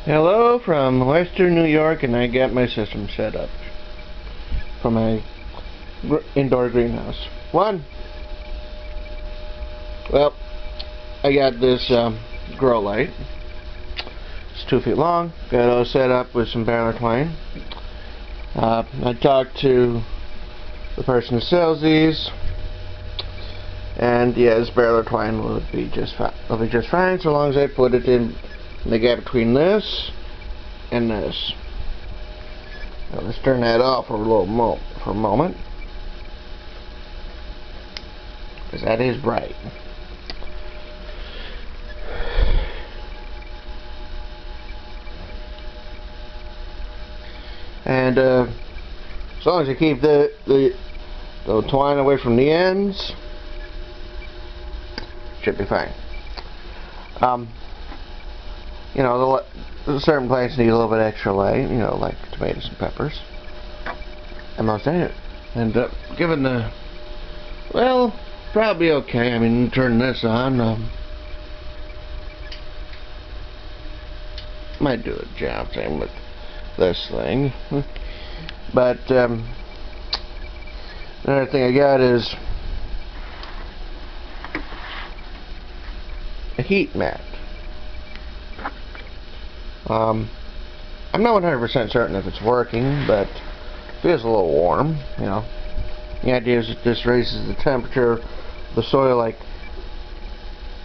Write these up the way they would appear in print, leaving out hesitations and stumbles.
Hello from Western New York, and I got my system set up for my indoor greenhouse. Well, I got this grow light. It's 2 feet long. Got it all set up with some baler twine. I talked to the person who sells these, and yes, baler twine will be just fine. It'll be just fine so long as I put it in the gap between this and this. Now let's turn that off for a moment, because that is bright. And as long as you keep the twine away from the ends, should be fine. You know, certain plants need a little bit extra light, you know, like tomatoes and peppers. And most any. And given the, well, probably okay. I mean, turn this on, might do a job, same with this thing. But another thing I got is a heat mat. I'm not 100% certain if it's working, but it feels a little warm, you know. The idea is that this raises the temperature of the soil like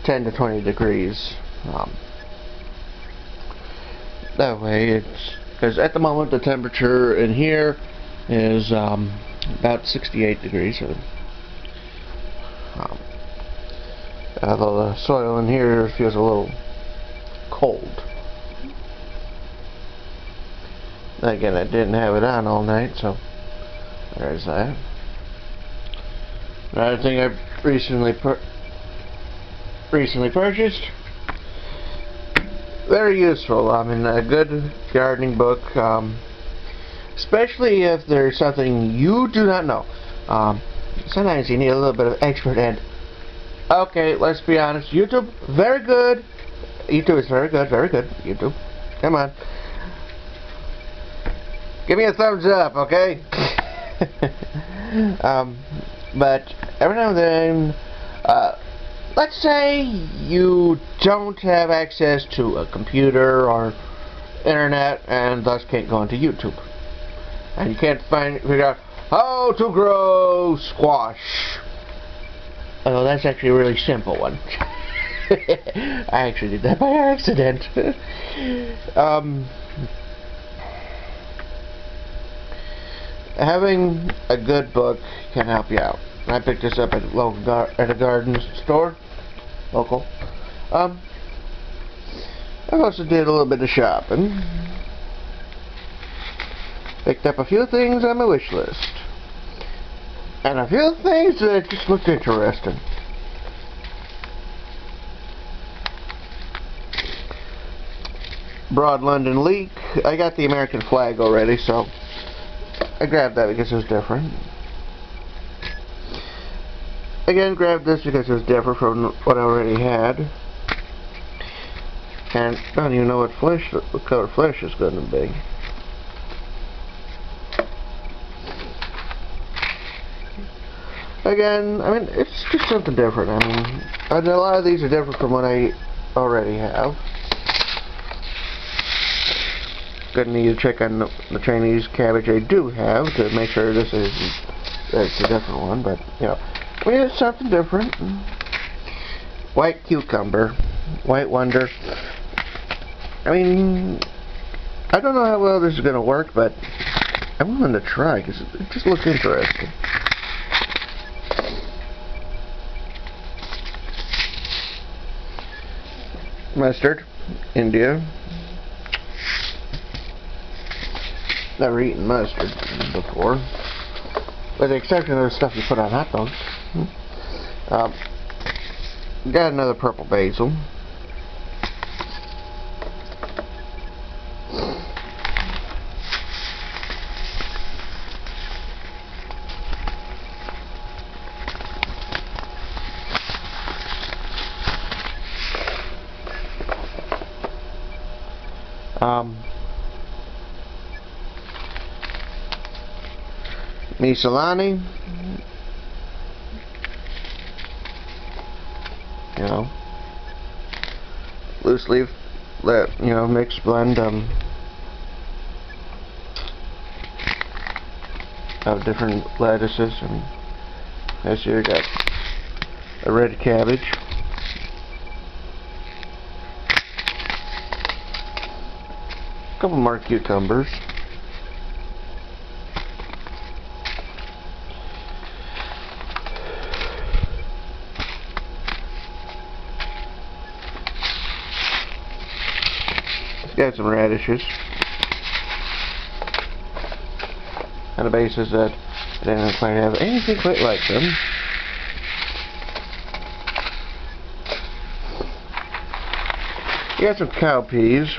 10 to 20 degrees. That way it's, because at the moment the temperature in here is about 68 degrees. So, although the soil in here feels a little cold. Again, I didn't have it on all night, so there's that. Another thing I recently purchased, very useful. I mean, a good gardening book, especially if there's something you do not know. Sometimes you need a little bit of expert, and okay, let's be honest, YouTube, very good. YouTube is very good, YouTube. Come on. Give me a thumbs up, okay? But every now and then, let's say you don't have access to a computer or internet and thus can't go into YouTube. And you can't figure out how to grow squash. Oh, that's actually a really simple one. I actually did that by accident. Having a good book can help you out. I picked this up at a garden store, local. I also did a little bit of shopping. Picked up a few things on my wish list, and a few things that just looked interesting. Broad London leek. I got the American flag already, so I grabbed that because it was different. Again, grabbed this because it was different from what I already had. And I don't even know what color flesh is going to be. Again, I mean, it's just something different. I mean, a lot of these are different from what I already have. Gonna need to check on the Chinese cabbage I do have to make sure that's a different one, but you know, I mean, it's something different. White cucumber, white wonder. I mean, I don't know how well this is gonna work, but I'm willing to try because it just looks interesting. Mustard, India. Never eaten mustard before, with the exception of the stuff you put on hot dogs. Got another purple basil. Miscellany, you know, loose leaf, mixed blend of different lettuces, and this here got a red cabbage, a couple more cucumbers, got some radishes, on the basis that I didn't quite have anything quite like them. You got some cowpeas,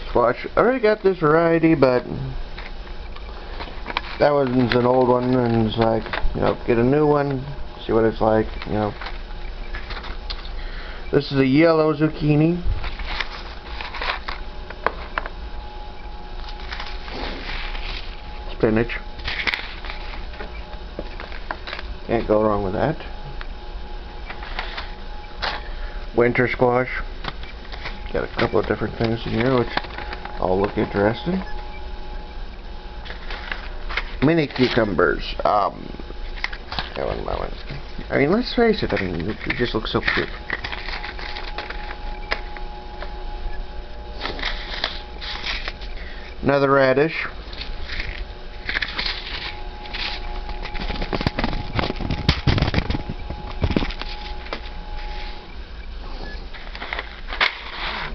squash. I already got this variety, but that one's an old one, and it's like, get a new one, see what it's like, This is a yellow zucchini. Spinach. Can't go wrong with that. Winter squash. Got a couple of different things in here which all look interesting. Mini cucumbers. One moment. I mean, let's face it, it just looks so cute. Another radish.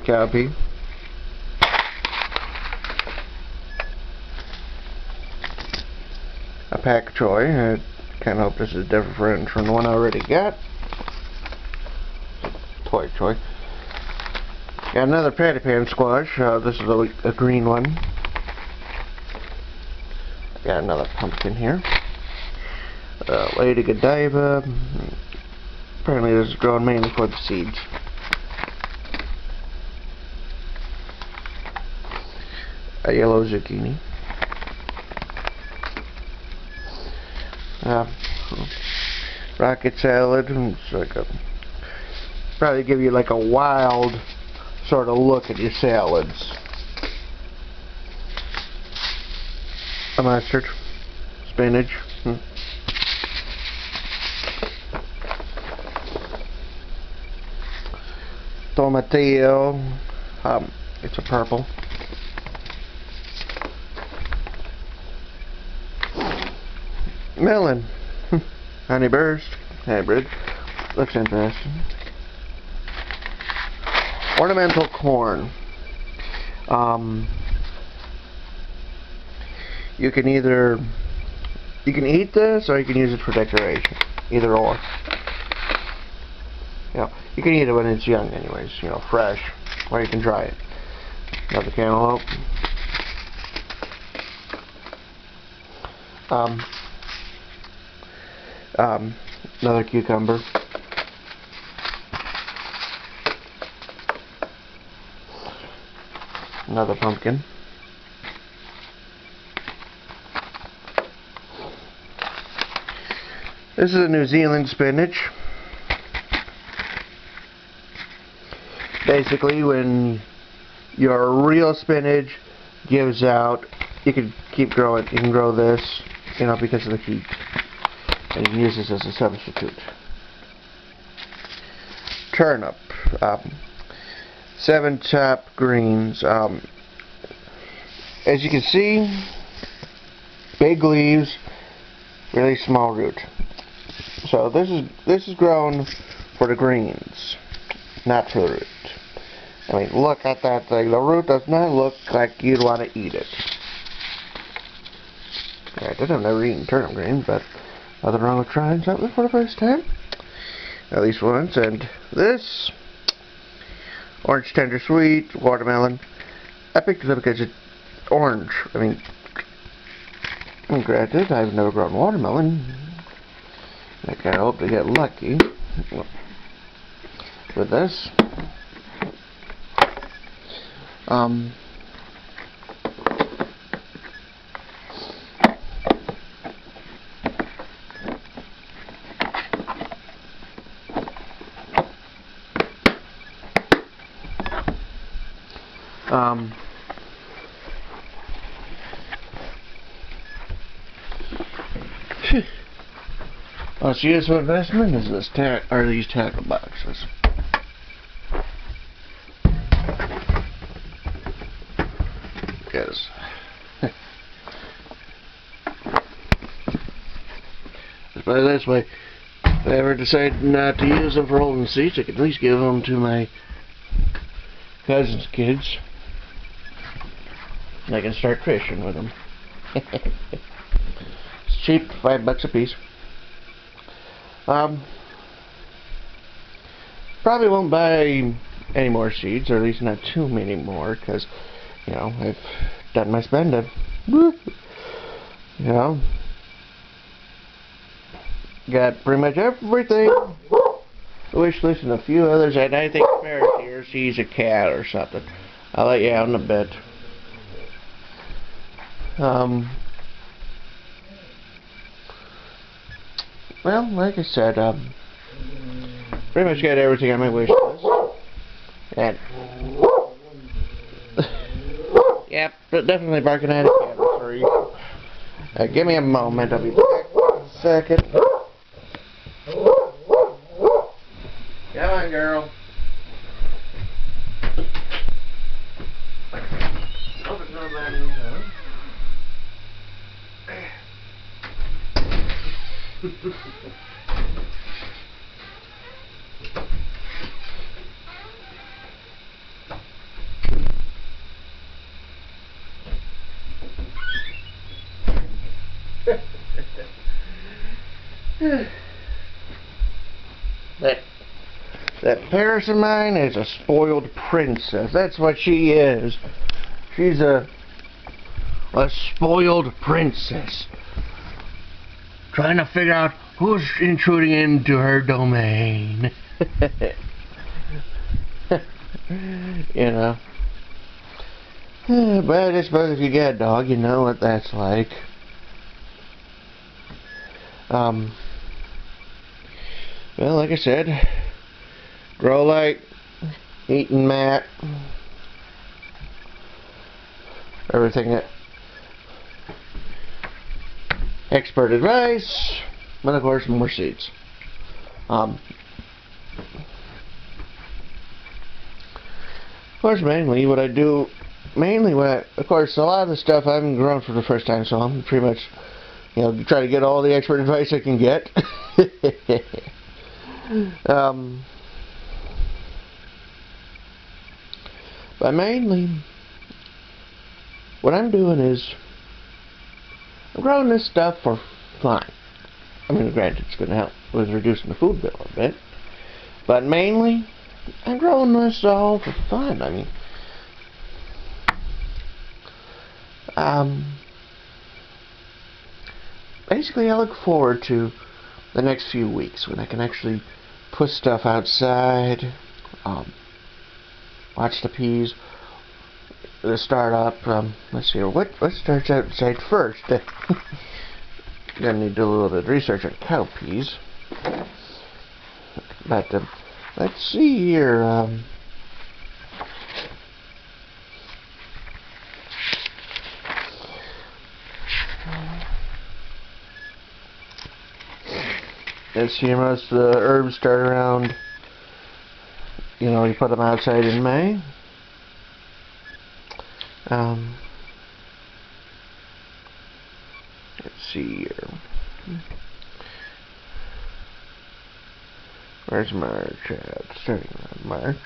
Cowpea. A pak choi. I kind of hope this is different from the one I already got. Toy choy. Got another patty pan squash. This is a green one. Got another pumpkin here. Lady Godiva. Apparently this is grown mainly for the seeds. A yellow zucchini. Rocket salad. It's like probably give you like a wild sort of look at your salads. A mustard. Spinach. Tomatillo. It's a purple. Melon. Honeyburst. Hybrid. Looks interesting. Ornamental corn. You can eat this or you can use it for decoration. Either or. You can eat it when it's young anyways, fresh. Or you can dry it. Another cantaloupe. Another cucumber. Another pumpkin. This is a New Zealand spinach. Basically, when your real spinach gives out, you can keep growing. You can grow this, because of the heat. And you can use this as a substitute. Turnip. 7 top greens. As you can see, big leaves, really small root. So this is grown for the greens, not for the root. Look at that thing. The root does not look like you'd want to eat it. I did have never eaten turnip greens, but nothing wrong with trying something for the first time. At least once. And this orange tender sweet watermelon. I picked it up because it's orange. Granted, I've never grown watermelon. I kind of hope to get lucky. with this. Most useful investment is this these tackle boxes. Yes. Let's put it this way. If I ever decide not to use them for holding seats, I can at least give them to my cousin's kids. And I can start fishing with them. It's cheap, $5 a piece. Probably won't buy any more seeds, or at least not too many more, because, you know, I've done my spending. Woo! You know, got pretty much everything. Wish list and a few others, and I think Ferris here sees a cat or something. I'll let you out in a bit. Well, like I said, pretty much got everything on my wish list. And yep, but definitely barking at a cat for you. Give me a moment, I'll be back in a second. Come on, girl. Hope it's not letting me know. That Paris of mine is a spoiled princess. That's what she is. She's a spoiled princess. Trying to figure out who's intruding into her domain. You know. But I suppose if you get a dog, you know what that's like. Well, like I said, grow light, eating mat, everything that expert advice, but of course more seeds. Of course, mainly what I do, of course, a lot of the stuff I haven't grown for the first time, so I'm pretty much, you know, try to get all the expert advice I can get. But mainly, what I'm doing is, I'm growing this stuff for fun. I mean, granted, it's going to help with reducing the food bill a bit. But mainly, I'm growing this all for fun. I mean, basically, I look forward to the next few weeks when I can actually put stuff outside, watch the peas start up. Let's see here. What starts outside first? Gonna need to do a little bit of research on cow peas. But let's see here. Let's see, most of the herbs start around, you know, you put them outside in May. Let's see here. Where's March at? Starting around March.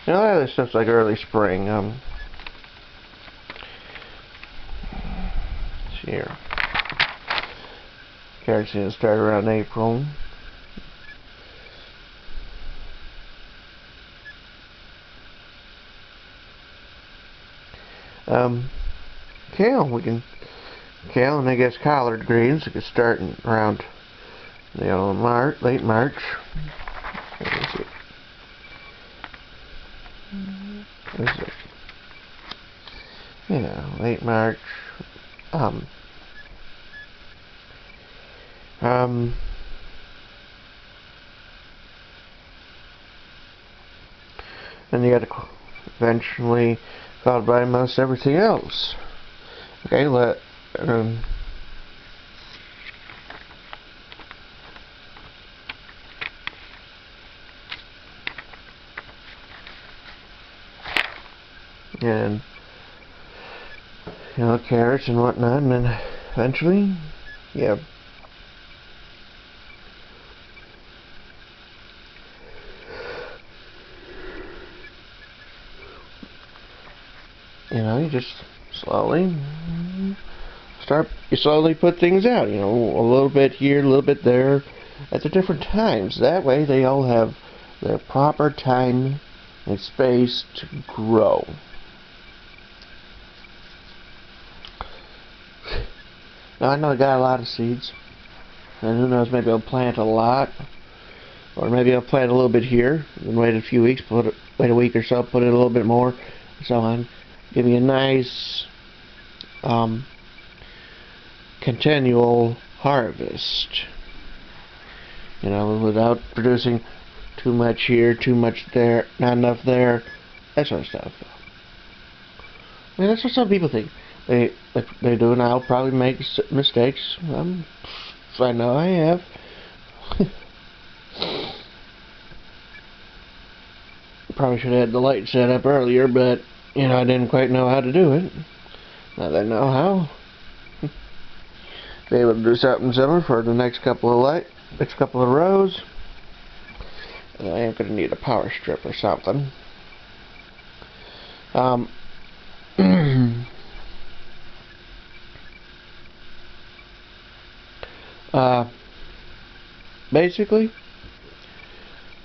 You know, this stuff's like early spring. Let's see here. Carrots gonna start around April. Kale, kale and I guess collard greens. We could start in around late March. Let me see. Yeah, late March. And you got to eventually followed by most everything else. Okay, and carrots and whatnot, and then eventually, yeah. You just slowly put things out, a little bit here, a little bit there, at the different times. That way they all have their proper time and space to grow. Now I know I got a lot of seeds, and who knows, maybe I'll plant a lot, or maybe I'll plant a little bit here, and wait a few weeks, wait a week or so, put in a little bit more, so on. Give me a nice continual harvest, without producing too much here, too much there, not enough there, that sort of stuff. I mean, that's what some people think they do, and I'll probably make mistakes. I know I have. Probably should have had the light set up earlier, but I didn't quite know how to do it. Now that I know how, be able to do something similar for the next couple of rows. And I am going to need a power strip or something. Basically,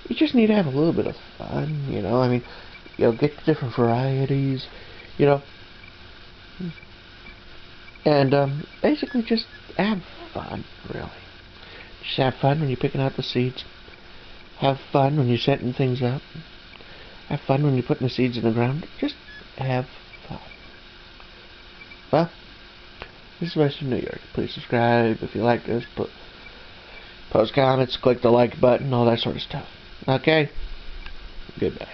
you just need to have a little bit of fun, I mean, get different varieties, and basically just have fun, really. Just have fun when you're picking out the seeds. Have fun when you're setting things up. Have fun when you're putting the seeds in the ground. Just have fun. Well, this is Western New York. Please subscribe if you like this. Post comments, click the like button, all that sort of stuff. Okay? Goodbye.